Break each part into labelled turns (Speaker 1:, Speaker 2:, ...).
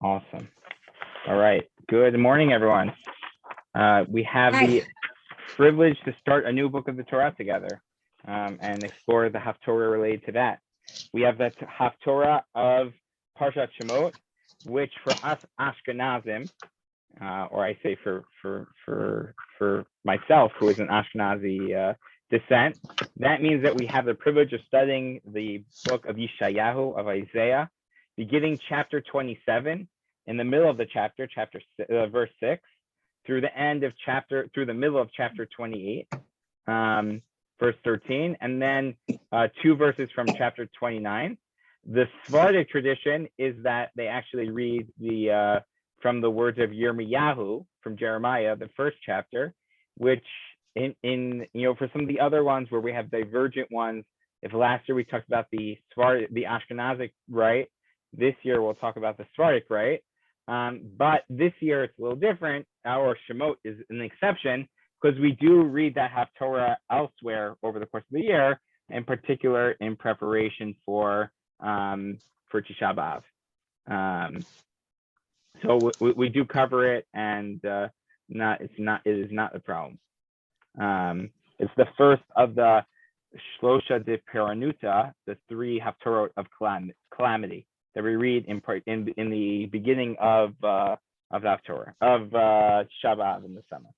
Speaker 1: Awesome. All right. Good morning, everyone. We have the privilege to start a new book of the Torah together and explore the Haftorah related to that. We have the Haftorah of Parshat Shemot, which for us Ashkenazim, or I say for myself, who is an Ashkenazi descent, that means that we have the privilege of studying the book of Yeshayahu, of Isaiah, beginning chapter 27, in the middle of the chapter, verse 6, through the middle of chapter 28, verse 13, and then 2 verses from chapter 29. The Sephardic tradition is that they actually read from the words of Yirmiyahu from Jeremiah, the first chapter, which for some of the other ones where we have divergent ones, if last year we talked about the Ashkenazic rite, this year we'll talk about the Sephardic rite. But this year it's a little different. Our Shemot is an exception because we do read that Haftorah elsewhere over the course of the year, in particular in preparation for Tisha B'Av. So we do cover it, and it is not a problem. It's the first of the Shlosha de Peranuta, the 3 Haftorot of calamity that we read in the beginning of Haftorah, of Shabbat in the summer.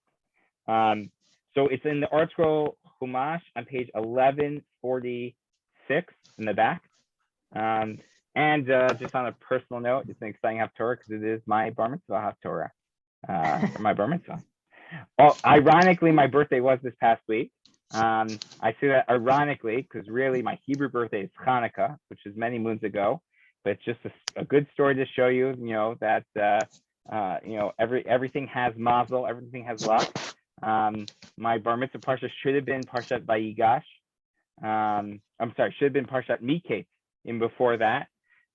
Speaker 1: So it's in the article Chumash on page 1146 in the back. And just on a personal note, it's an exciting Haftorah because it is my bar mitzvah Haftorah, my bar mitzvah. Ironically, my birthday was this past week. I say that ironically because really my Hebrew birthday is Hanukkah, which is many moons ago. But it's just a good story to show you, that everything has mazel, everything has luck. My bar mitzvah parsha should have been Parshat Vayigash. Should have been Parshat Miketz in before that.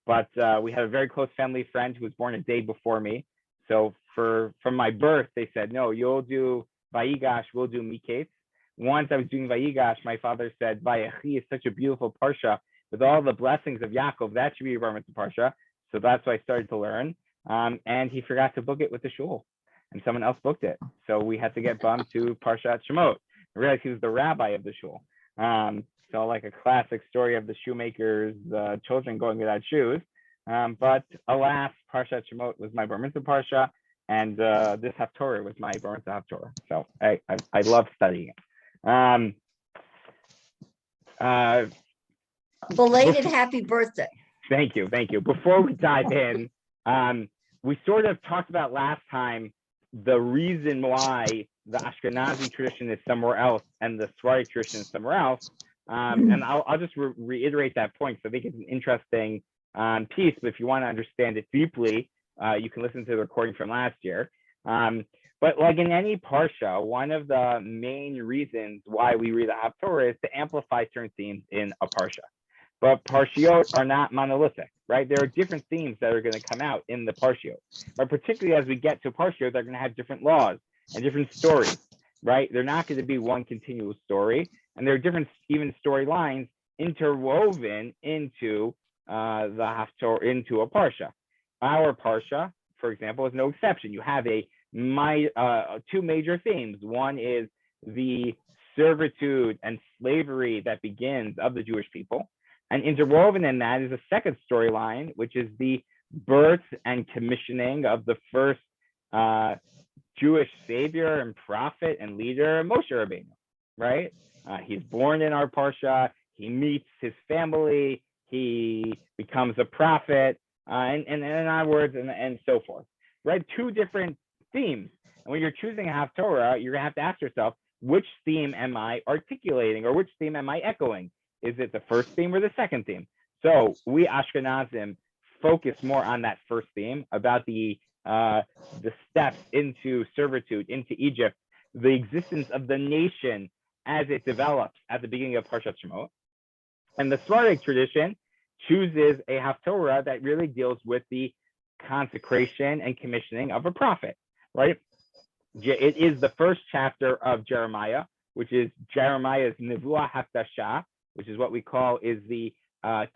Speaker 1: But we had a very close family friend who was born a day before me. So from my birth, they said, no, you'll do Vayigash, we'll do Miketz. Once I was doing Vayigash, my father said, Vayechi is such a beautiful parsha with all the blessings of Yaakov. That should be your bar mitzvah parsha. So that's what I started to learn. And he forgot to book it with the shul, and someone else booked it. So we had to get bumped to Parshat Shemot. I realized he was the rabbi of the shul. So like a classic story of the shoemaker's children going without shoes. But alas, Parshat Shemot was my bar mitzvah parsha, and this Haftorah was my bar mitzvah Haftorah. So I love studying it.
Speaker 2: Belated happy birthday.
Speaker 1: Thank you. Before we dive in, we sort of talked about last time the reason why the Ashkenazi tradition is somewhere else and the Sephardic tradition is somewhere else. And I'll just reiterate that point. So I think it's an interesting piece, but if you want to understand it deeply, you can listen to the recording from last year. But like in any parsha, one of the main reasons why we read the Haftorah is to amplify certain themes in a parsha. But parshiot are not monolithic, right? There are different themes that are going to come out in the parshiot. But particularly as we get to parshiot, they're going to have different laws and different stories, right? They're not going to be one continuous story. And there are different even storylines interwoven into the Haftorah, into a parsha. Our parsha, for example, is no exception. You have 2 major themes. One is the servitude and slavery that begins of the Jewish people. And interwoven in that is a second storyline, which is the birth and commissioning of the first Jewish savior and prophet and leader, Moshe Rabbeinu, right? He's born in our parsha. He meets his family. He becomes a prophet, and in other words, and so forth, right? 2 different themes. And when you're choosing a Haftorah, you're going to have to ask yourself, which theme am I articulating, or which theme am I echoing? Is it the first theme or the second theme? So we Ashkenazim focus more on that first theme about the steps into servitude, into Egypt, the existence of the nation as it develops at the beginning of Parshat Shemot. And the Sephardic tradition chooses a Haftorah that really deals with the consecration and commissioning of a prophet, right? It is the first chapter of Jeremiah, which is Jeremiah's Nevuah Haftasha, which is what we call is the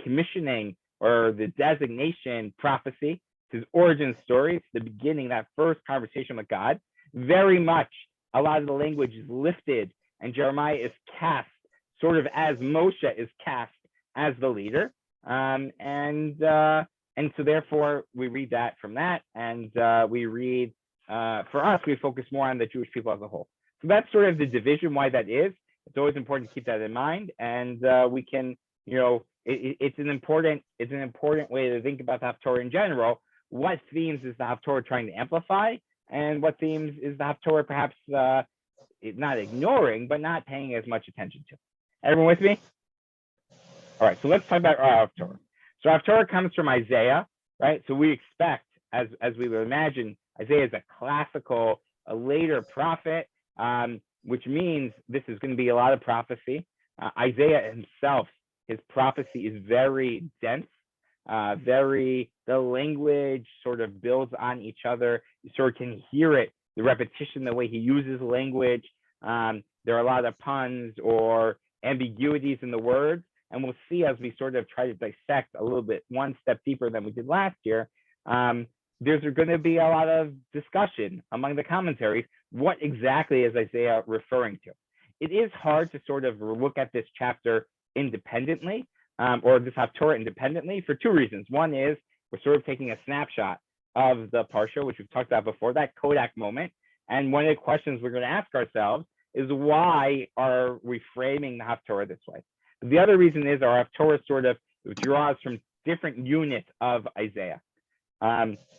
Speaker 1: commissioning or the designation prophecy his origin story. It's the beginning, that first conversation with God. Very much, a lot of the language is lifted, and Jeremiah is cast sort of as Moshe is cast as the leader. And so therefore we read that from that, and we read, for us, we focus more on the Jewish people as a whole. So that's sort of the division, why that is. It's always important to keep that in mind, and we can, it's an important way to think about the Haftarah in general. What themes is the Haftarah trying to amplify, and what themes is the Haftarah perhaps not ignoring, but not paying as much attention to? Everyone with me? All right, so let's talk about our Haftarah. So Haftarah comes from Isaiah, right? So we expect, as we would imagine, Isaiah is a classical, a later prophet, which means this is going to be a lot of prophecy. Isaiah himself, his prophecy is very dense, the language sort of builds on each other. You sort of can hear it, the repetition, the way he uses language. There are a lot of puns or ambiguities in the words. And we'll see as we sort of try to dissect a little bit, one step deeper than we did last year. There's going to be a lot of discussion among the commentaries. What exactly is Isaiah referring to? It is hard to sort of look at this chapter independently, or this Haftarah independently, for two reasons. One is we're sort of taking a snapshot of the Parsha, which we've talked about before, that Kodak moment. And one of the questions we're going to ask ourselves is, why are we framing the Haftarah this way? The other reason is our Haftarah sort of draws from different units of Isaiah.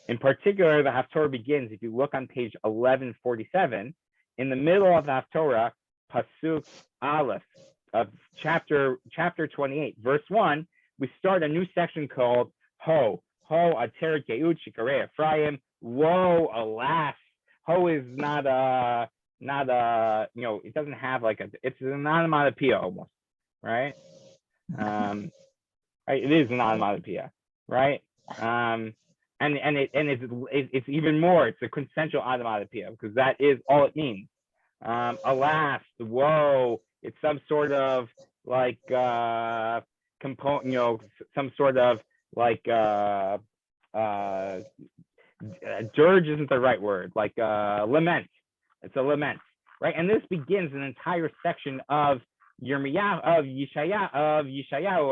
Speaker 1: In particular, the Haftarah begins, if you look on page 1147, in the middle of the Haftarah, Pasuk Aleph of chapter 28, verse 1, we start a new section called Ho Ater Geut Shikarei Ephraim. Woe, alas. Ho is not a, it doesn't have it's an onomatopoeia almost, right? Right, it is an onomatopoeia, right? And it's even more. It's a quintessential onomatopoeia because that is all it means. Alas, woe. It's some sort of component, some sort of dirge isn't the right word. Lament. It's a lament, right? And this begins an entire section of Yeshayahu,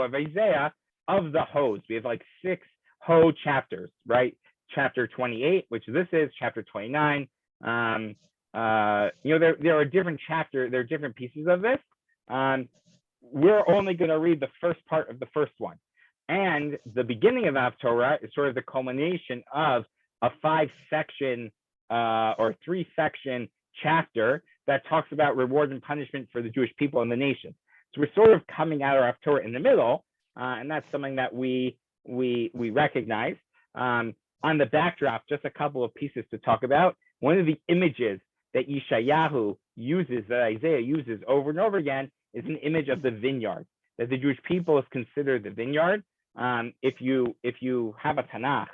Speaker 1: of Isaiah, of the Hos. We have 6 Ho chapters, right? Chapter 28, which this is, chapter 29. There are different chapters, there are different pieces of this. We're only going to read the first part of the first one. And the beginning of Haftarah is sort of the culmination of a 5-section or 3-section chapter that talks about reward and punishment for the Jewish people and the nation. So we're sort of coming out of Haftarah in the middle, and that's something that we recognize. On the backdrop, just a couple of pieces to talk about. One of the images that Yeshayahu uses, that Isaiah uses over and over again, is an image of the vineyard, that the Jewish people is considered the vineyard. If you have a Tanakh,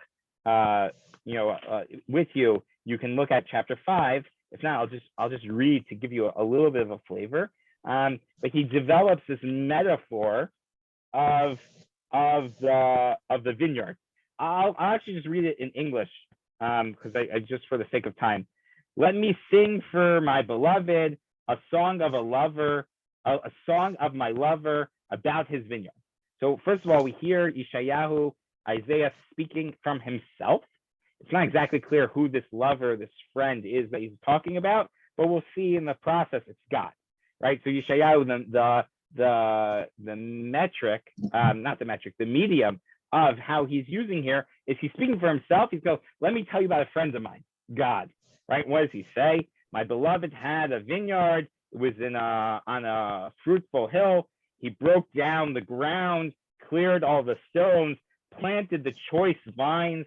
Speaker 1: with you, you can look at chapter 5. If not, I'll just read to give you a little bit of a flavor. But he develops this metaphor of the vineyard. I'll actually just read it in English because I just for the sake of time. Let me sing for my beloved a song of a lover, a song of my lover about his vineyard. So first of all, we hear Yeshayahu, Isaiah speaking from himself. It's not exactly clear who this lover, this friend is that he's talking about, but we'll see in the process it's God, right? So Yeshayahu, the medium of how he's using here is he's speaking for himself. He goes, let me tell you about a friend of mine, God, right? What does he say? My beloved had a vineyard. It was on a fruitful hill. He broke down the ground, cleared all the stones, planted the choice vines.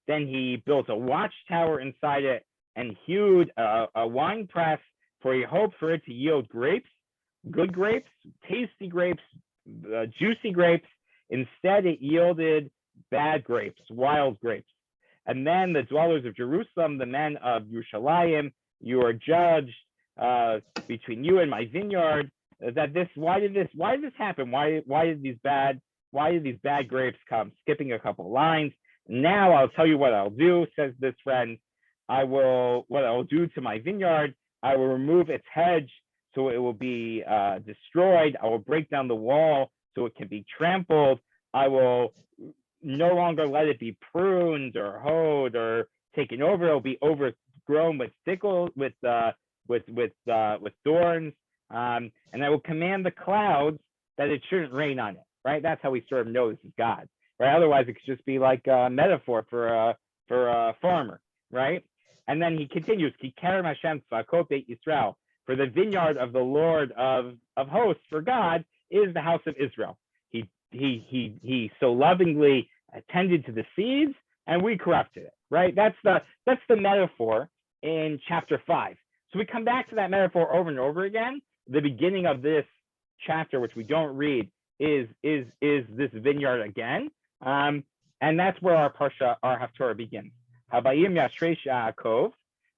Speaker 1: Then he built a watchtower inside it and hewed a wine press, for he hoped for it to yield grapes, good grapes, tasty grapes, juicy grapes. Instead, it yielded bad grapes, wild grapes. And then the dwellers of Jerusalem, the men of Yerushalayim, you are judged between you and my vineyard. Why did this happen? Why did these bad grapes come? Skipping a couple lines. Now I'll tell you what I'll do, says this friend. What I'll do to my vineyard, I will remove its hedge so it will be destroyed. I will break down the wall so it can be trampled. I will no longer let it be pruned or hoed or taken over. It'll be overgrown with thorns. And I will command the clouds that it shouldn't rain on it. Right? That's how we sort of know this is God. Right? Otherwise, it could just be like a metaphor for a farmer. Right? And then he continues, Ki kerem Hashem tzvakot beit Yisrael. For the vineyard of the Lord of hosts, for God, is the house of Israel. He so lovingly attended to the seeds, and we corrupted it. Right? That's the metaphor in chapter 5. So we come back to that metaphor over and over again. The beginning of this chapter, which we don't read, is this vineyard again, and that's where our Haftarah begins. Habayim Yashresh Yaakov,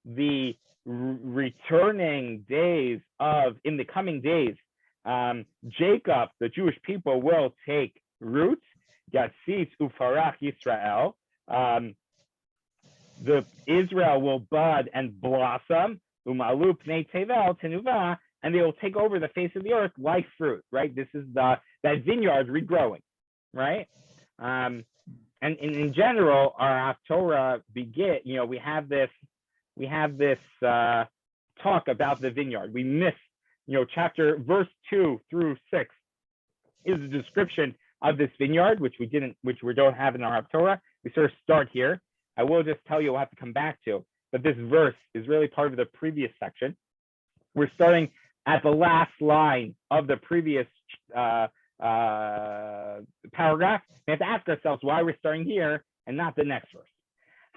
Speaker 1: the returning days in the coming days, Jacob, the Jewish people, will take root. Yatzitz ufarach Yisrael, the Israel will bud and blossom. Umalu pnei tevel tenuva, and they will take over the face of the earth like fruit. Right? This is that vineyard regrowing. Right? And in general, our Haftarah begin. We have this talk about the vineyard. We miss, verse 2 through 6 is a description of this vineyard, which we don't have in our Haftarah. We sort of start here. I will just tell you, we'll have to come back to, but this verse is really part of the previous section. We're starting at the last line of the previous paragraph. We have to ask ourselves why we're starting here and not the next verse.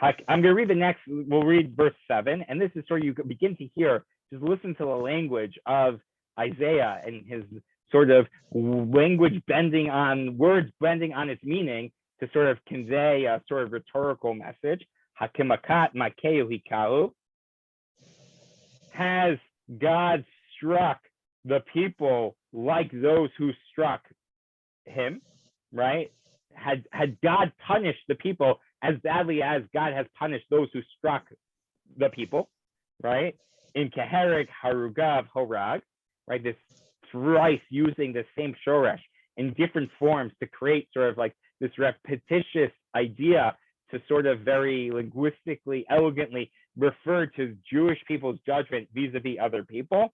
Speaker 1: I'm going to read we'll read verse 7, and this is where you begin to hear, just listen to the language of Isaiah and his sort of words bending on its meaning to sort of convey a sort of rhetorical message. Hakimakat makeu hikau. Has God struck the people like those who struck him, right? Had God punished the people as badly as God has punished those who struck the people, right? In Keherik, Harugav, Horag, right? This thrice using the same shoresh in different forms to create sort of like this repetitious idea to sort of very linguistically, elegantly refer to Jewish people's judgment vis-a-vis other people.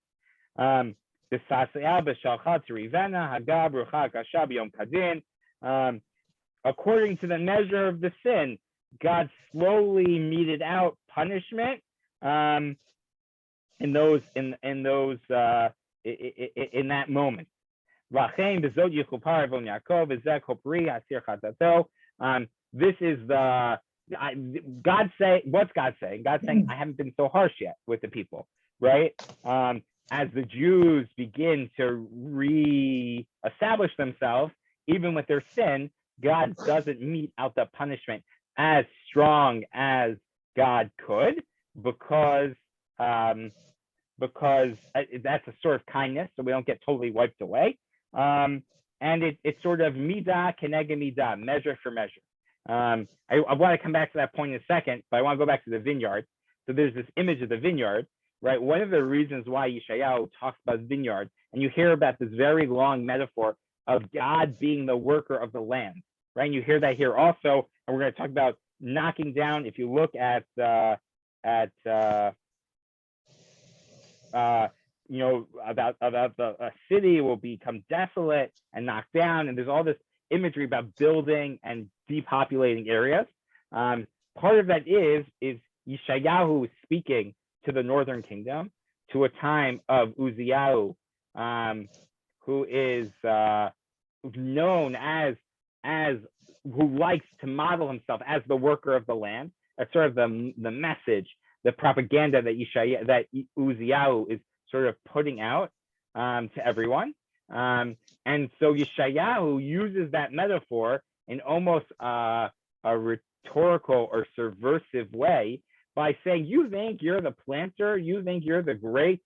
Speaker 1: According to the measure of the sin, God slowly meted out punishment in that moment. This is God saying, what's God saying? God's saying, I haven't been so harsh yet with the people, right? As the Jews begin to re-establish themselves, even with their sin, God doesn't mete out the punishment as strong as God could, because that's a sort of kindness, so we don't get totally wiped away. And it's sort of midah keneged midah, measure for measure. I want to come back to that point in a second, but I want to go back to the vineyard. So there's this image of the vineyard, right? One of the reasons why Yeshayahu talks about vineyard, and you hear about this very long metaphor of God being the worker of the land, right? And you hear that here also, and we're going to talk about knocking down. If you look at about a city will become desolate and knocked down, and there's all this imagery about building and depopulating areas. Part of that is Yeshayahu speaking to the northern kingdom, to a time of Uzziah, who is known as who likes to model himself as the worker of the land. That's sort of the message, the propaganda that Uzziah is sort of putting out to everyone. And so Yeshayahu uses that metaphor in almost a rhetorical or subversive way by saying, you think you're the planter, you think you're the great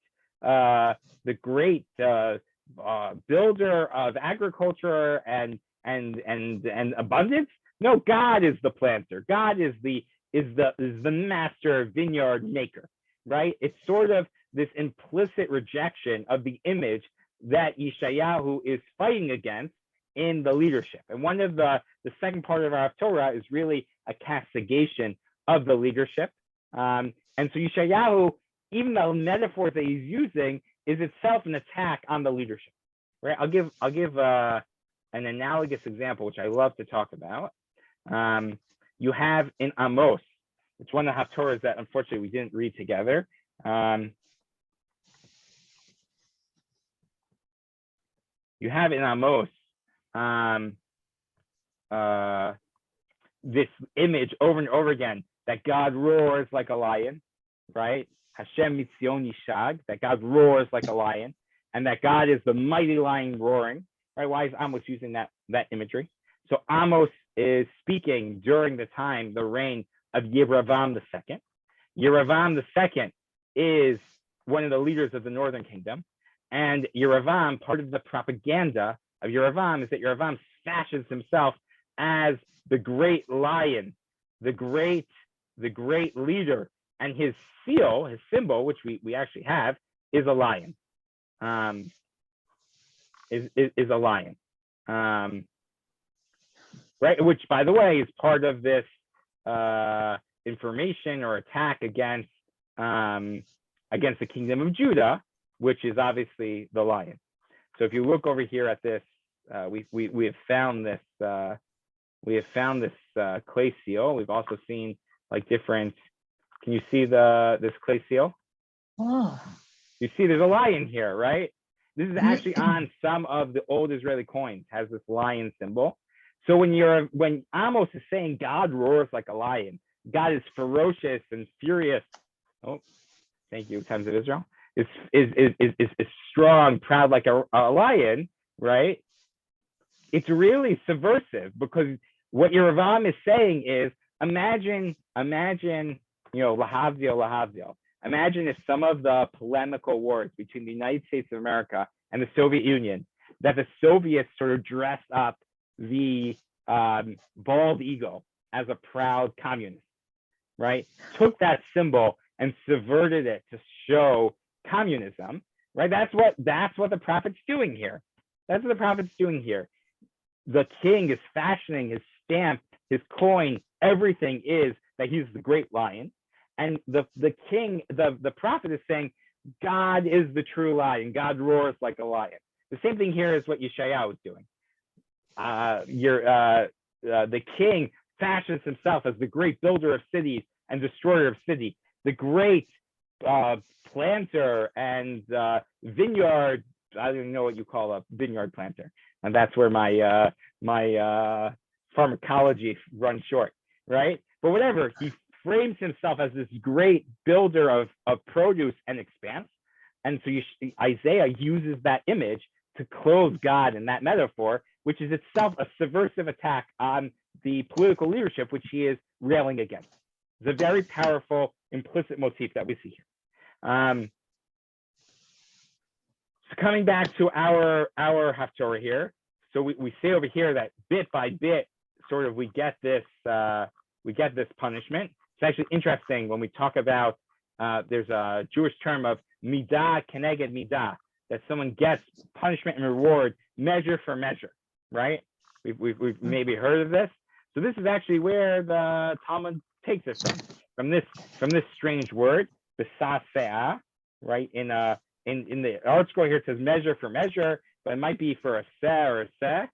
Speaker 1: builder of agriculture and abundance. No, God is the planter. God is the master vineyard maker, right? It's sort of this implicit rejection of the image that Yeshayahu is fighting against in the leadership. And one of the second part of our Torah is really a castigation of the leadership. And so Yeshayahu, even the metaphor that he's using, is itself an attack on the leadership. Right? I'll give an analogous example, which I love to talk about. You have in Amos, it's one of the Haftarahs that unfortunately we didn't read together. You have in Amos this image over and over again that God roars like a lion, right? Hashem mitzion yishag, that God roars like a lion, and that God is the mighty lion roaring, right? Why is Amos using that imagery? So Amos is speaking during the reign of Yeravam II. Yeravam II is one of the leaders of the northern kingdom. And Yeravam, part of the propaganda of Yeravam is that Yeravam fashions himself as the great lion, the great leader, and his seal, his symbol, which we actually have, is a lion. Is a lion. Right, which by the way is part of this information or attack against the kingdom of Judah, which is obviously the lion. So if you look over here at this, we have found this clay seal. We've also seen like different. Can you see this clay seal?
Speaker 2: Oh.
Speaker 1: You see, there's a lion here, right? This is actually on some of the old Israeli coins. Has this lion symbol. So when Amos is saying God roars like a lion, God is ferocious and furious. Oh, thank you, Times of Israel. Is strong, proud like a lion, right? It's really subversive because what Yeravam is saying is, imagine, lahavdil. Imagine if some of the polemical wars between the United States of America and the Soviet Union, that the Soviets sort of dressed up the bald eagle as a proud communist, right? Took that symbol and subverted it to show communism, right? That's what the prophet's doing here. That's what the prophet's doing here. The king is fashioning his stamp, his coin, everything is that he's the great lion. And the king, the prophet is saying, God is the true lion. God roars like a lion. The same thing here is what Yeshayahu is doing. The king fashions himself as the great builder of cities and destroyer of cities, the great planter and vineyard. I don't even know what you call a vineyard planter, and that's where my pharmacology runs short, right? But whatever, he frames himself as this great builder of produce and expanse, and so Isaiah uses that image to clothe God in that metaphor, which is itself a subversive attack on the political leadership, which he is railing against. It's a very powerful implicit motif that we see here. So coming back to our Haftarah here, so we say over here that bit by bit, sort of we get this punishment. It's actually interesting when we talk about there's a Jewish term of midah keneged midah, that someone gets punishment and reward measure for measure, right? We've maybe heard of this. So this is actually where the Talmud takes it from this strange word, b'sasea, right? In the art scroll here it says measure for measure, but it might be for a seh or a seh.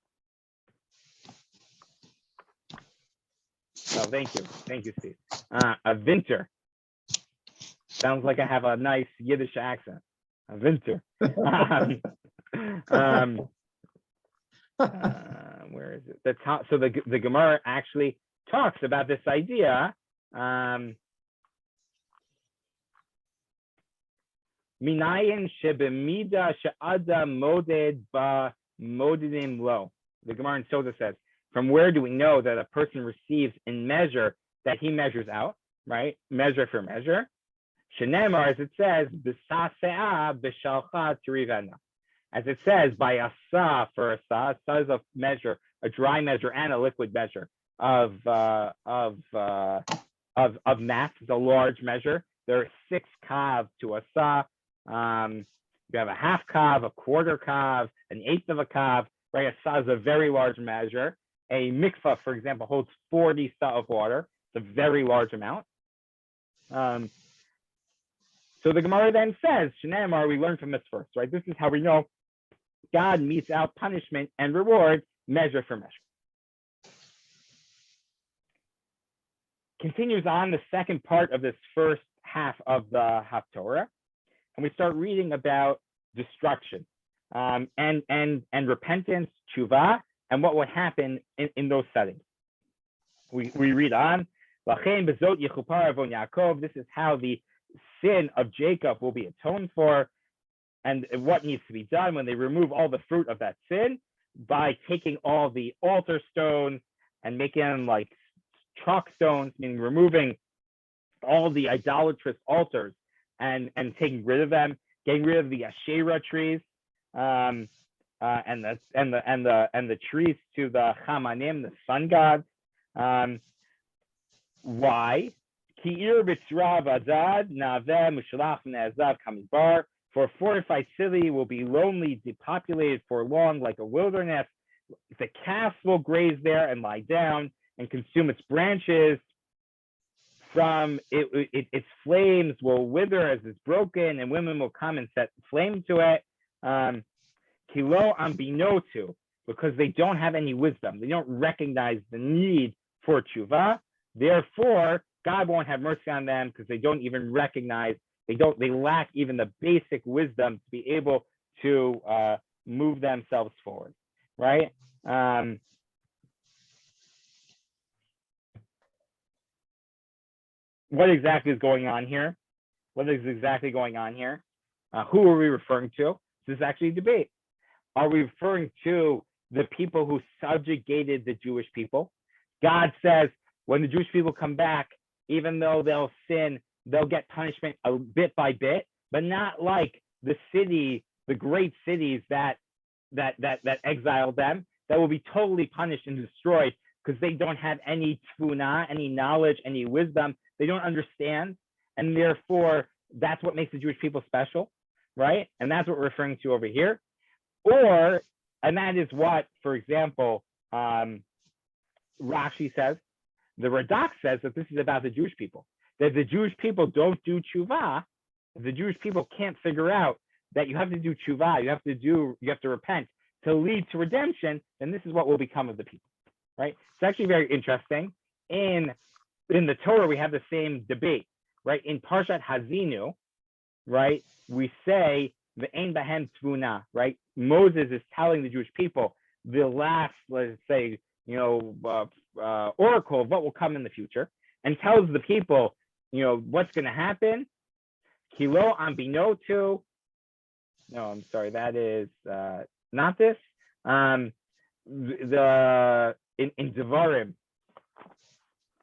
Speaker 1: Oh, thank you, Steve. A winter. Sounds like I have a nice Yiddish accent. A winter. Where is it? So the Gemara actually talks about this idea. Minayin shebemida she'ada moded ba modidim lo. The Gemara in Sota says, from where do we know that a person receives in measure that he measures out, right? Measure for measure. Shenemar, as it says, b'sasea b'shalcha tirivena. As it says, by asa for asa is a measure, a dry measure and a liquid measure. mass. It's a large measure. There are 6 kav to a sa. You have a half kav, a quarter kav, an eighth of a kav. Right, a sa is a very large measure. A mikvah, for example, holds 40 sa of water. It's a very large amount. So the Gemara then says, Shnei we learn from this first, right? This is how we know God meets out punishment and reward measure for measure. Continues on the second part of this first half of the Haftarah, and we start reading about destruction and repentance, tshuva, and what would happen in those settings. We read on, this is how the sin of Jacob will be atoned for, and what needs to be done when they remove all the fruit of that sin by taking all the altar stones and making them like chalk stones, meaning removing all the idolatrous altars and taking rid of them, getting rid of the Asherah trees, and the trees to the Chamanim, the sun gods. Why? For a fortified city will be lonely, depopulated for long, like a wilderness. The calves will graze there and lie down and consume its branches. From its flames will wither as it's broken, and women will come and set flame to it. Kilo ambinotu, because they don't have any wisdom. They don't recognize the need for tshuva. Therefore, God won't have mercy on them because they don't even recognize, they lack even the basic wisdom to be able to move themselves forward, right? What exactly is going on here? What is exactly going on here? Who are we referring to? This is actually a debate. Are we referring to the people who subjugated the Jewish people? God says when the Jewish people come back, even though they'll sin, they'll get punishment a bit by bit, but not like the city, the great cities that exiled them, that will be totally punished and destroyed because they don't have any tfuna, any knowledge, any wisdom. They don't understand, and therefore that's what makes the Jewish people special, right? And that's what we're referring to over here. And that is what, for example, Rashi says. The Radak says that this is about the Jewish people, that the Jewish people don't do tshuva. The Jewish people can't figure out that you have to do tshuva, you have to repent to lead to redemption, and this is what will become of the people, right? It's actually very interesting. In the Torah, we have the same debate, right? In Parshat Hazinu, right, we say the Ein Bahem Tvuna, right? Moses is telling the Jewish people the last, let's say, oracle of what will come in the future, and tells the people, what's going to happen. Kilo ambinotu. No, I'm sorry, that is not this. In Devarim,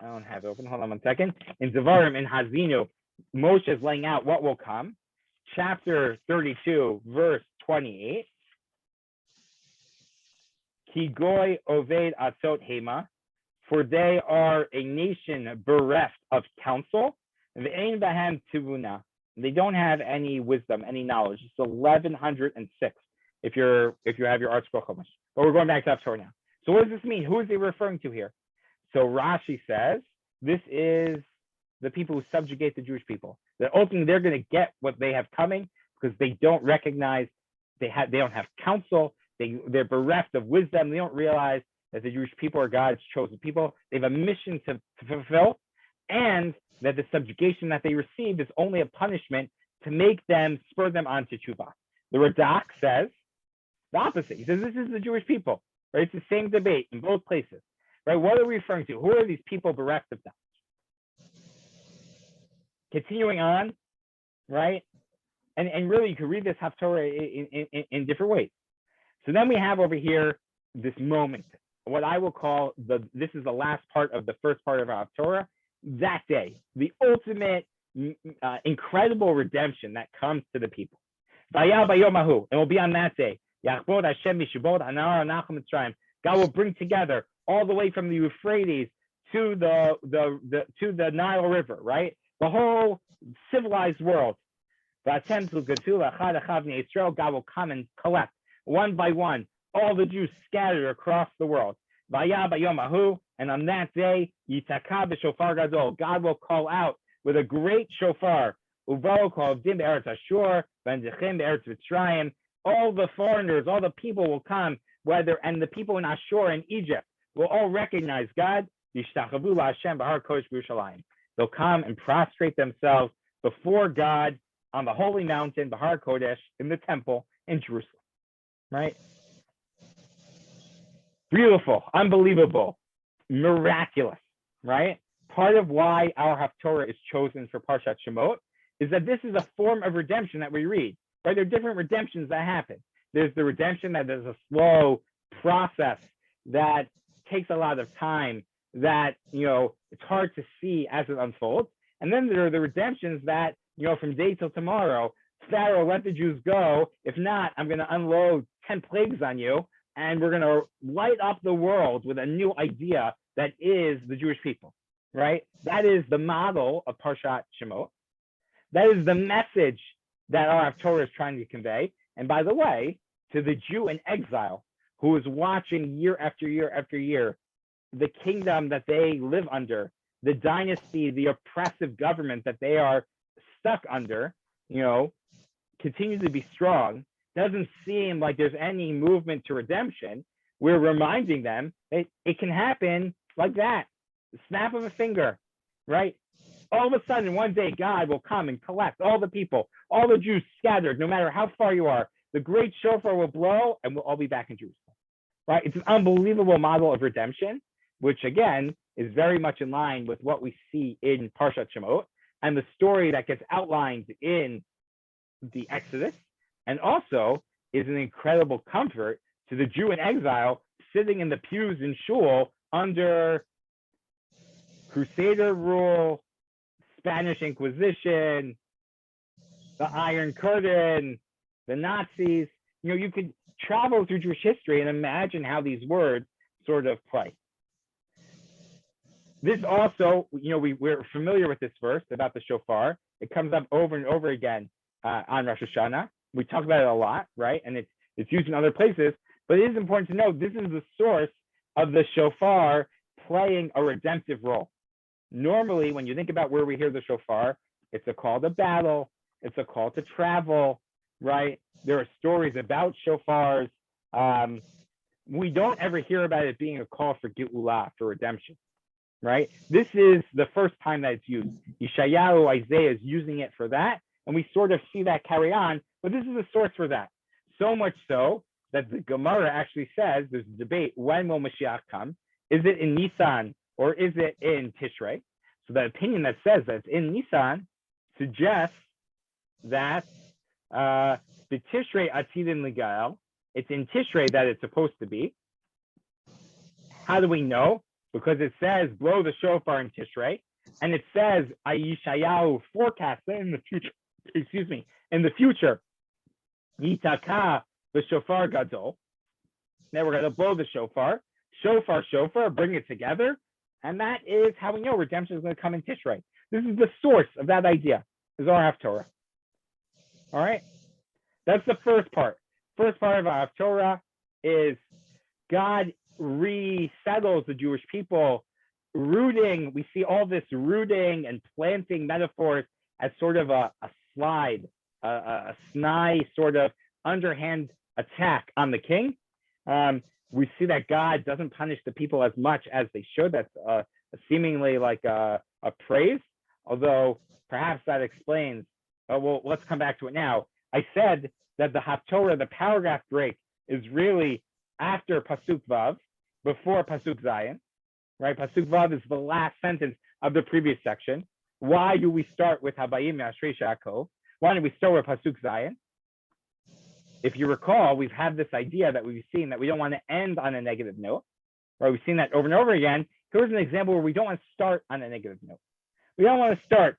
Speaker 1: I don't have it open. Hold on one second. In Devarim, in Hazinu, Moshe is laying out what will come. Chapter 32, verse 28. Ki goy oved atzot hema, for they are a nation bereft of counsel. Ve'ein bahem tivuna. They don't have any wisdom, any knowledge. It's 1106. If you have your art scroll chumash. But we're going back to Haftarah now. So what does this mean? Who is he referring to here? So Rashi says this is the people who subjugate the Jewish people. That ultimately they're going to get what they have coming because they don't recognize they don't have counsel. They're bereft of wisdom. They don't realize that the Jewish people are God's chosen people. They have a mission to fulfill, and that the subjugation that they receive is only a punishment to make them, spur them on to tshuva. The Radak says the opposite. He says this is the Jewish people, right? It's the same debate in both places, right? What are we referring to? Who are these people bereft of knowledge? Continuing on, right? And really, you can read this Haftarah in different ways. So then we have over here this moment, what I will call this is the last part of the first part of our Haftarah. That day, the ultimate incredible redemption that comes to the people. And will be on that day. God will bring together all the way from the Euphrates to the Nile River, right? The whole civilized world. God will come and collect one by one all the Jews scattered across the world. And on that day, God will call out with a great shofar. All the foreigners, all the people will come, and the people in Ashur and Egypt will all recognize God. They'll come and prostrate themselves before God on the holy mountain, the Har Kodesh, in the temple in Jerusalem. Right? Beautiful, unbelievable, miraculous, right? Part of why our Haftarah is chosen for Parshat Shemot is that this is a form of redemption that we read, right? There are different redemptions that happen. There's the redemption that is a slow process that takes a lot of time, that, it's hard to see as it unfolds. And then there are the redemptions that, from day till tomorrow, Pharaoh, let the Jews go. If not, I'm going to unload 10 plagues on you, and we're going to light up the world with a new idea that is the Jewish people, right? That is the model of Parshat Shemot. That is the message that our Haftarah is trying to convey. And by the way, to the Jew in exile who is watching year after year after year, the kingdom that they live under, the dynasty, the oppressive government that they are stuck under, continues to be strong. Doesn't seem like there's any movement to redemption. We're reminding them that it can happen like that, the snap of a finger, right? All of a sudden, one day, God will come and collect all the people, all the Jews scattered, no matter how far you are. The great shofar will blow, and we'll all be back in Jerusalem, right? It's an unbelievable model of redemption, which, again, is very much in line with what we see in Parshat Shemot and the story that gets outlined in the Exodus, and also is an incredible comfort to the Jew in exile sitting in the pews in shul under Crusader rule, Spanish Inquisition, the Iron Curtain, the Nazis. You could travel through Jewish history and imagine how these words sort of play. This also, we're familiar with this verse about the shofar. It comes up over and over again on Rosh Hashanah. We talk about it a lot, right? And it's used in other places, but it is important to know this is the source of the shofar playing a redemptive role. Normally, when you think about where we hear the shofar, it's a call to battle, it's a call to travel, right? There are stories about shofars. We don't ever hear about it being a call for Geulah, for redemption, right? This is the first time that it's used. Yeshayahu, Isaiah is using it for that, and we sort of see that carry on, but this is the source for that. So much so that the Gemara actually says, there's a debate, when will Mashiach come? Is it in Nisan or is it in Tishrei? So the opinion that says that it's in Nisan suggests that the Tishrei Atidin Ligael, it's in Tishrei that it's supposed to be. How do we know? Because it says blow the shofar in Tishrei, and it says Yeshayahu forecast that in the future. In the future, Yitaka the shofar gadol. Now we're going to blow the shofar, shofar, bring it together, and that is how we know redemption is going to come in Tishrei. This is the source of that idea. Is our Haftarah. All right, that's the first part. First part of our Haftarah is God resettles the Jewish people, rooting. We see all this rooting and planting metaphors as sort of a slide, a snide sort of underhand attack on the king. We see that God doesn't punish the people as much as they should. That's seemingly like a praise, although perhaps that explains. Well, let's come back to it now. I said that the Haftarah, the paragraph break, is really after Pasuk Vav, before Pasuk Zayin, right? Pasuk Vav is the last sentence of the previous section. Why do we start with Habayim Yashrei Sha'akov? Why don't we start with Pasuk Zayin? If you recall, we've had this idea that we've seen that we don't want to end on a negative note, right? We've seen that over and over again. Here's an example where we don't want to start on a negative note. We don't want to start,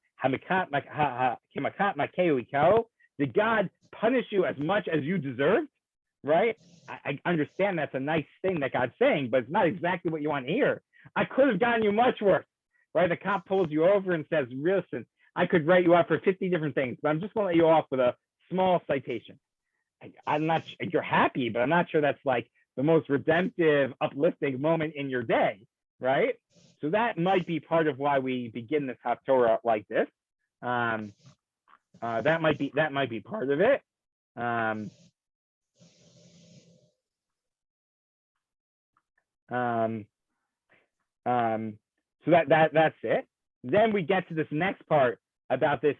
Speaker 1: did God punish you as much as you deserved? right? I understand that's a nice thing that God's saying, but it's not exactly what you want to hear. I could have gotten you much worse, right? The cop pulls you over and says, listen, I could write you up for 50 different things, but I'm just going to let you off with a small citation. I'm not, you're happy, but I'm not sure that's like the most redemptive, uplifting moment in your day, right? So that might be part of why we begin this Haftarah like this. That might be part of it. So that's it. Then we get to this next part about this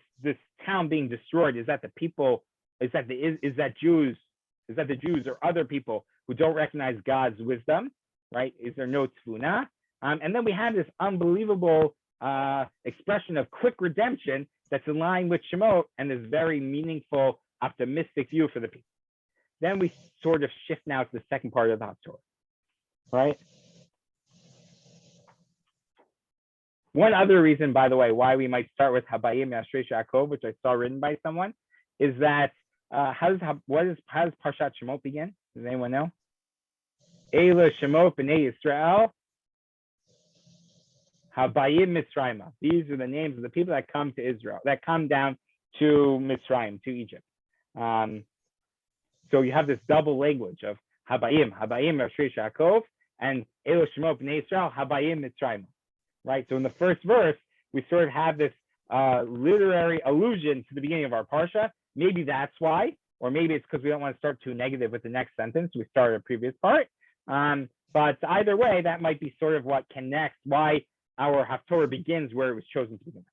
Speaker 1: town being destroyed. Is that the people? Is that the Jews or other people who don't recognize God's wisdom? Right? Is there no tzvuna? And then we have this unbelievable expression of quick redemption that's in line with Shemot and this very meaningful, optimistic view for the people. Then we sort of shift now to the second part of the Haftarah, right? One other reason, by the way, why we might start with Habayim Yashresh Yaakov, which I saw written by someone, is that how does Parshat Shemot begin? Does anyone know? Eila Shemot B'nei Yisrael Habayim Mitzrayim. These are the names of the people that come to Israel, that come down to Mitzrayim, to Egypt. So you have this double language of Habayim Yashresh Yaakov, and Eila Shemot B'nei Yisrael Habayim Mitzrayim. Right, so in the first verse, we sort of have this literary allusion to the beginning of our parsha. Maybe that's why, or maybe it's because we don't want to start too negative with the next sentence. We started a previous part, but either way, that might be sort of what connects why our Haftarah begins where it was chosen to begin.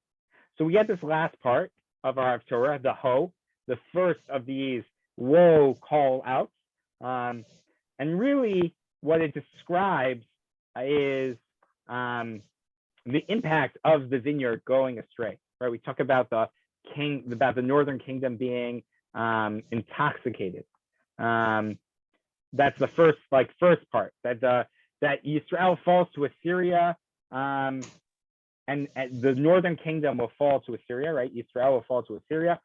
Speaker 1: So we get this last part of our Haftarah, the Ho, the first of these woe call outs, and really what it describes is the impact of the vineyard going astray, right? We talk about the northern kingdom being intoxicated. That's the first part, that Yisrael falls to Assyria, and the northern kingdom will fall to Assyria, right? Yisrael will fall to Assyria,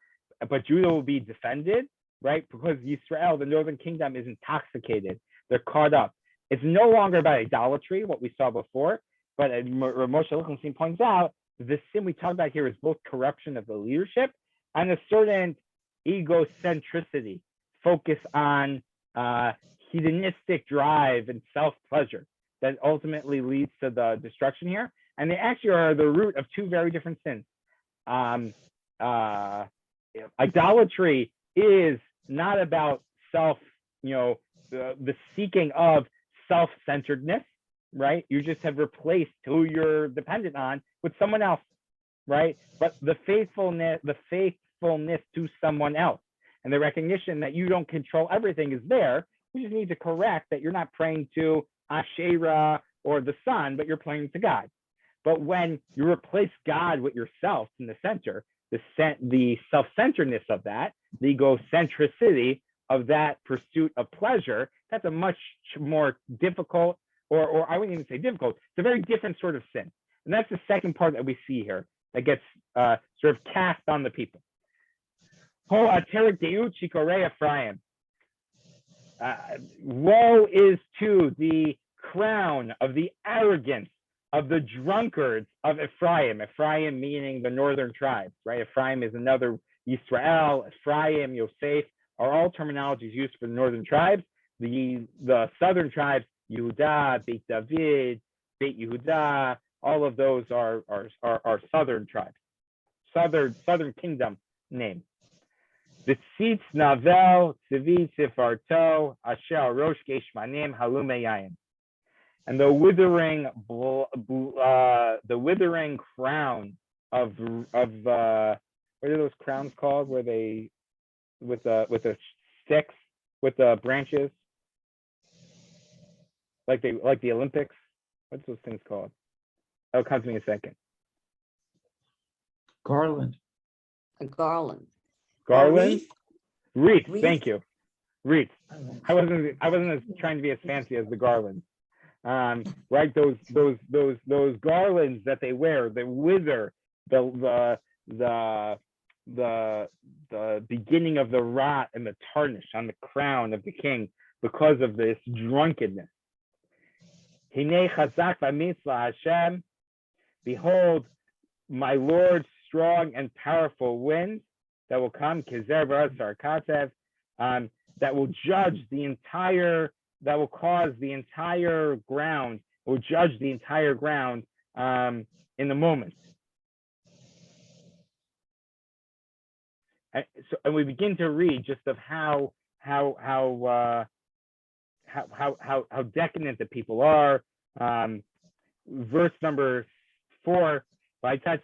Speaker 1: but Judah will be defended, right? Because Yisrael, the northern kingdom, is intoxicated. They're caught up. It's no longer about idolatry, what we saw before. But Moshe Lichtenstein points out, the sin we talk about here is both corruption of the leadership and a certain egocentricity, focus on hedonistic drive and self-pleasure that ultimately leads to the destruction here. And they actually are the root of two very different sins. Idolatry is not about the seeking of self-centeredness, right? You just have replaced who you're dependent on with someone else, right? But the faithfulness to someone else and the recognition that you don't control everything is there. We just need to correct that you're not praying to Asherah or the sun, but you're praying to God. But when you replace God with yourself in the center, the self-centeredness of that, the egocentricity of that pursuit of pleasure, that's a much more difficult, or I wouldn't even say difficult, it's a very different sort of sin. And that's the second part that we see here that gets sort of cast on the people. Woe is to the crown of the arrogance of the drunkards of Ephraim. Ephraim meaning the northern tribes, right? Ephraim is another Yisrael, Ephraim, Yosef, are all terminologies used for the northern tribes. The southern tribes, Yehuda, Beit David, Beit Yehuda, all of those are southern tribes, southern kingdom name. The tzitz navel tzivi sifarto asher rosh geshmanim halume yayin, and the withering crown of what are those crowns called? Where they with the sticks, with the branches, like the Olympics. What's those things called? Oh, come to me in a second.
Speaker 3: Garland.
Speaker 2: A garland.
Speaker 1: Garland. Wreath.
Speaker 2: Wreath?
Speaker 1: Thank you. Wreath. I wasn't trying to be as fancy as the garlands. Right? Those garlands that they wear, the wither, the the beginning of the rot and the tarnish on the crown of the king because of this drunkenness. Hinei chazak v'mitzvah Hashem, behold, my Lord's strong and powerful wind that will come, kizer b'asar katev, that will judge the entire, that will cause the entire ground, will judge the entire ground in the moment. And we begin to read just of how decadent the people are. Verse number 4, right? That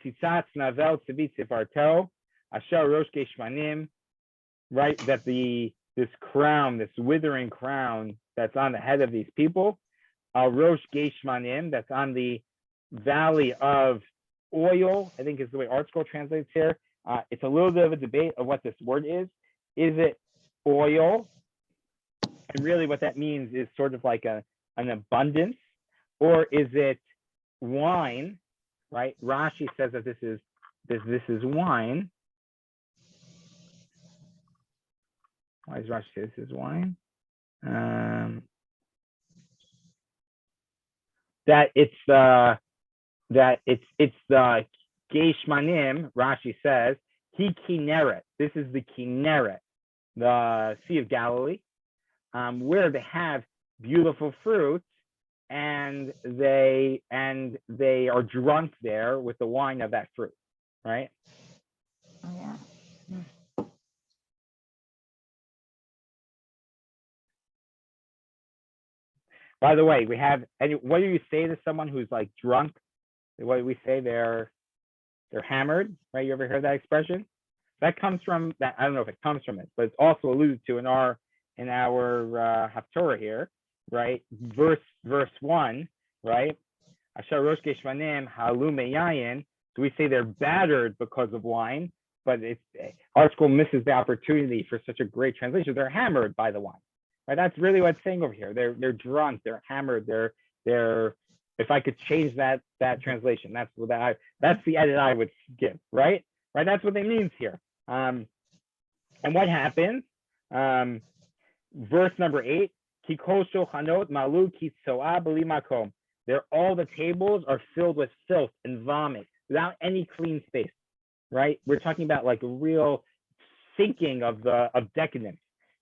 Speaker 1: this crown, this withering crown that's on the head of these people, Rosh Geshmanim, that's on the valley of oil, I think is the way ArtScroll translates here. It's a little bit of a debate of what this word is. Is it oil? And really what that means is sort of like an abundance, or is it wine, right? Rashi says that this is wine. Why does Rashi say this is wine? That it's the Geshmanim, Rashi says, he Kinneret. This is the Kinneret, the Sea of Galilee, where they have beautiful fruits, and they are drunk there with the wine of that fruit, right?
Speaker 3: Oh, yeah.
Speaker 1: By the way, we have, what do you say to someone who's like drunk? What do we say? They're hammered, right? You ever heard that expression? That comes from that. I don't know if it comes from it, but it's also alluded to in our Haftarah here, right? Verse 1, right? Asher rosh geshmanim halu meyayin. So we say they're battered because of wine, but ArtScroll misses the opportunity for such a great translation. They're hammered by the wine, right? That's really what it's saying over here. They're drunk, they're hammered, they're. If I could change that translation, that's the edit I would give, right? Right, that's what it means here. And what happens? Verse number 8, Kikosho Hanot Malu Kitsoa Belimakom. All the tables are filled with filth and vomit without any clean space, right? We're talking about like a real sinking of decadence,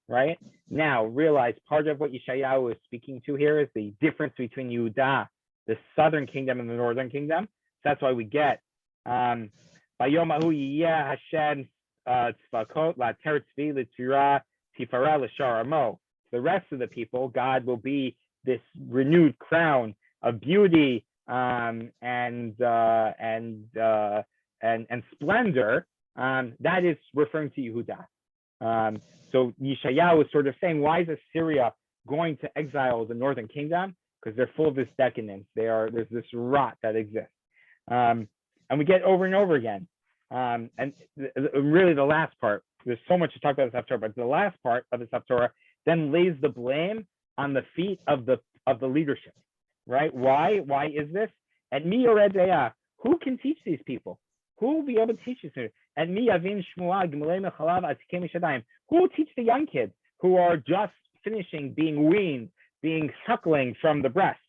Speaker 1: right? Now realize part of what Yeshayahu is speaking to here is the difference between Yehudah, the southern kingdom, and the northern kingdom. So that's why we get Bayomahu Yiyeh Hashem Tzvakot La Teretz L'Tzira Tifara L'Shar Amo. The rest of the people, God will be this renewed crown of beauty and splendor. That is referring to Yehudah. So Yeshayahu is sort of saying, why is Assyria going to exile the northern kingdom? Because they're full of this decadence. There's this rot that exists. And we get over and over again. And really the last part, there's so much to talk about this Haftarah, but the last part of this Haftarah then lays the blame on the feet of the leadership, right? Why is this? And mi yored, who can teach these people? Who will be able to teach these? And mi yavin shmua g'melei mechalav atikim mishadayim. Who will teach the young kids who are just finishing being weaned, being suckling from the breast,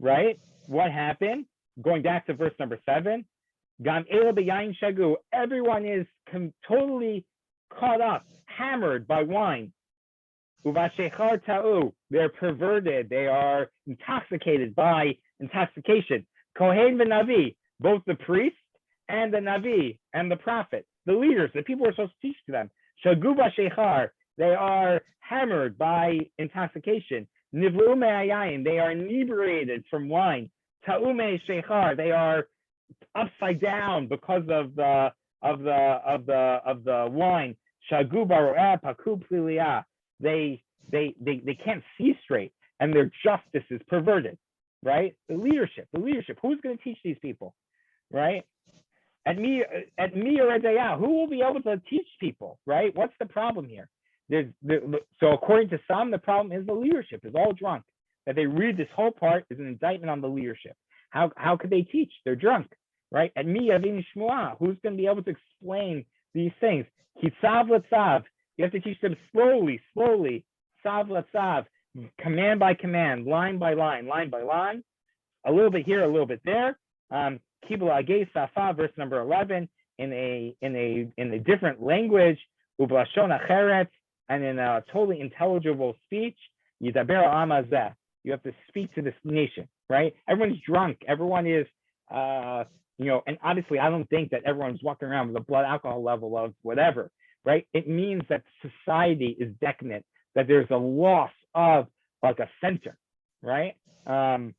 Speaker 1: right? What happened? Going back to verse number 7, Gam ela b'yayin shagu. Everyone is totally caught up, hammered by wine. Uvashechar ta'u. They're perverted. They are intoxicated by intoxication. Kohen v'navi, both the priest and the navi and the prophet, the leaders, the people who are supposed to teach to them. Shagu b'shechar. They are hammered by intoxication. Nivlu me'ayayin, they are inebriated from wine. Ta'ume shechar, they are upside down because of the wine. Shagu baro'ah paku pliliah, they can't see straight, and their justice is perverted, right? The leadership. Who's going to teach these people, right? At me or at who will be able to teach people, right? What's the problem here? So according to some, the problem is the leadership is all drunk. That they read this whole part is an indictment on the leadership. How could they teach? They're drunk, right? And mi yavin shmua, who's going to be able to explain these things. Kitzav l'tzav. You have to teach them slowly. Tzav l'tzav. Command by command, line by line, a little bit here, a little bit there. Kibul agei safa, verse number 11, in a different language, ublashon acheret, and in a totally intelligible speech. Yidaber amazeh. You have to speak to this nation, right? Everyone's drunk. Everyone is, and obviously, I don't think that everyone's walking around with a blood alcohol level of whatever, right? It means that society is decadent, that there's a loss of like a center, right? And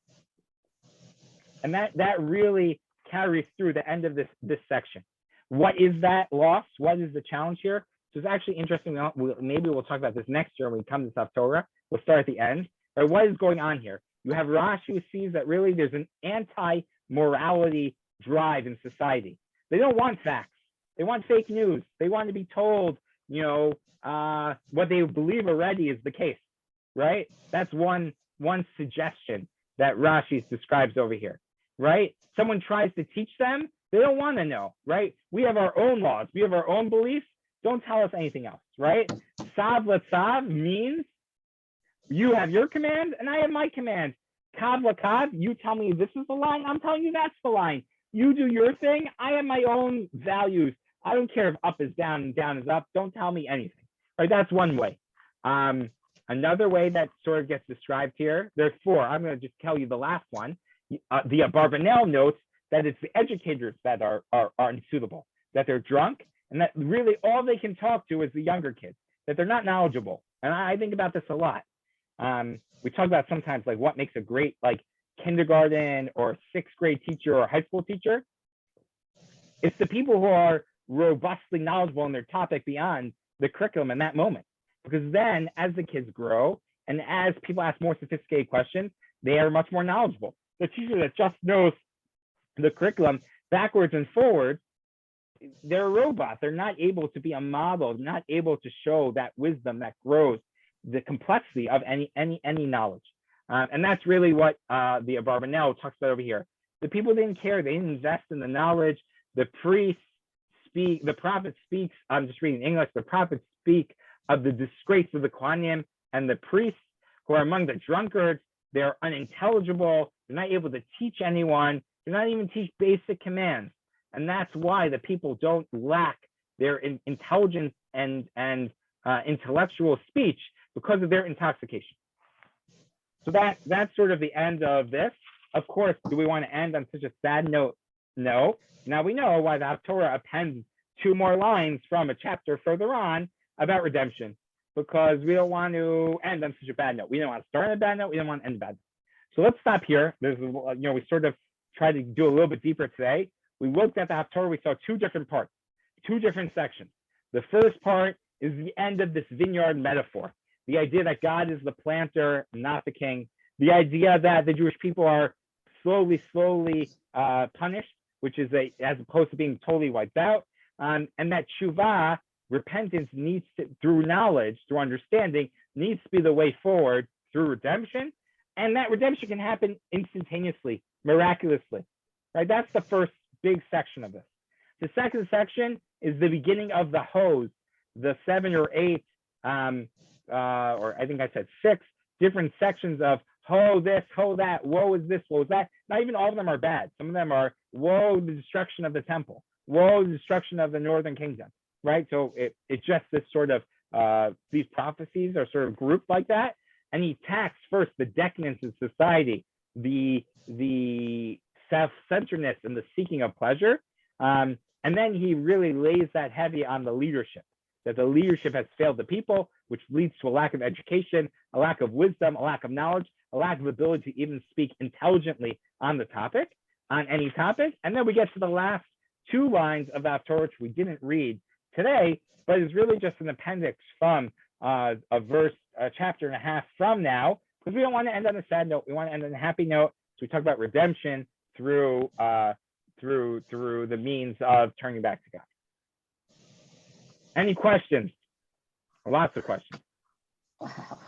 Speaker 1: that really carries through the end of this section. What is that loss? What is the challenge here? So it's actually interesting. Maybe we'll talk about this next year when we come to Haftarah. We'll start at the end. Right? What is going on here? You have Rashi who sees that really there's an anti-morality drive in society. They don't want facts. They want fake news. They want to be told, what they believe already is the case, right? That's one suggestion that Rashi describes over here, right? Someone tries to teach them, they don't want to know, right? We have our own laws. We have our own beliefs. Don't tell us anything else, right? Sav l'tzav means you have your command and I have my command. Kav l'kav, you tell me this is the line, I'm telling you that's the line. You do your thing, I have my own values. I don't care if up is down and down is up. Don't tell me anything, right? That's one way. Another way that sort of gets described here, there's four. I'm going to just tell you the last one. The Abarbanel notes that it's the educators that are unsuitable, that they're drunk, and that really all they can talk to is the younger kids, that they're not knowledgeable. And I think about this a lot. We talk about sometimes like what makes a great like kindergarten or sixth grade teacher or high school teacher. It's the people who are robustly knowledgeable in their topic beyond the curriculum in that moment. Because then as the kids grow and as people ask more sophisticated questions, they are much more knowledgeable. The teacher that just knows the curriculum backwards and forwards, they're a robot. They're not able to be a model, not able to show that wisdom that grows the complexity of any knowledge. And that's really what the Abarbanel talks about over here. The people didn't care. They didn't invest in the knowledge. The priests speak, the prophet speaks, I'm just reading English, the prophets speak of the disgrace of the Kohanim and the priests who are among the drunkards. They're unintelligible. They're not able to teach anyone. They're not even teach basic commands. And that's why the people don't lack their intelligence and intellectual speech because of their intoxication. So that's sort of the end of this. Of course, do we want to end on such a sad note? No. Now we know why the Haftarah appends 2 more lines from a chapter further on about redemption, because we don't want to end on such a bad note. We don't want to start on a bad note. We don't want to end a bad note. So let's stop here. We sort of tried to do a little bit deeper today. We looked at the Haftarah. We saw 2 different parts, 2 different sections. The first part is the end of this vineyard metaphor. The idea that God is the planter, not the king. The idea that the Jewish people are slowly punished, which is as opposed to being totally wiped out. And that tshuva, repentance, needs to, through knowledge, through understanding, needs to be the way forward through redemption. And that redemption can happen instantaneously, miraculously, right? That's the first big section of this. The second section is the beginning of the hose, the 7 or 8, or I think I said 6 different sections of ho this, ho that, woe is this, woe is that. Not even all of them are bad. Some of them are woe the destruction of the temple, woe the destruction of the northern kingdom, right? So it's just this sort of, these prophecies are sort of grouped like that. And he attacks first the decadence of society, the self-centeredness and the seeking of pleasure. And then he really lays that heavy on the leadership, that the leadership has failed the people, which leads to a lack of education, a lack of wisdom, a lack of knowledge, a lack of ability to even speak intelligently on the topic, on any topic. And then we get to the last 2 lines of Haftarah, which we didn't read today, but is really just an appendix from a chapter and a half from now, because we don't want to end on a sad note. We want to end on a happy note. So we talk about redemption through the means of turning back to God. Any questions? Lots of questions.
Speaker 3: Wow.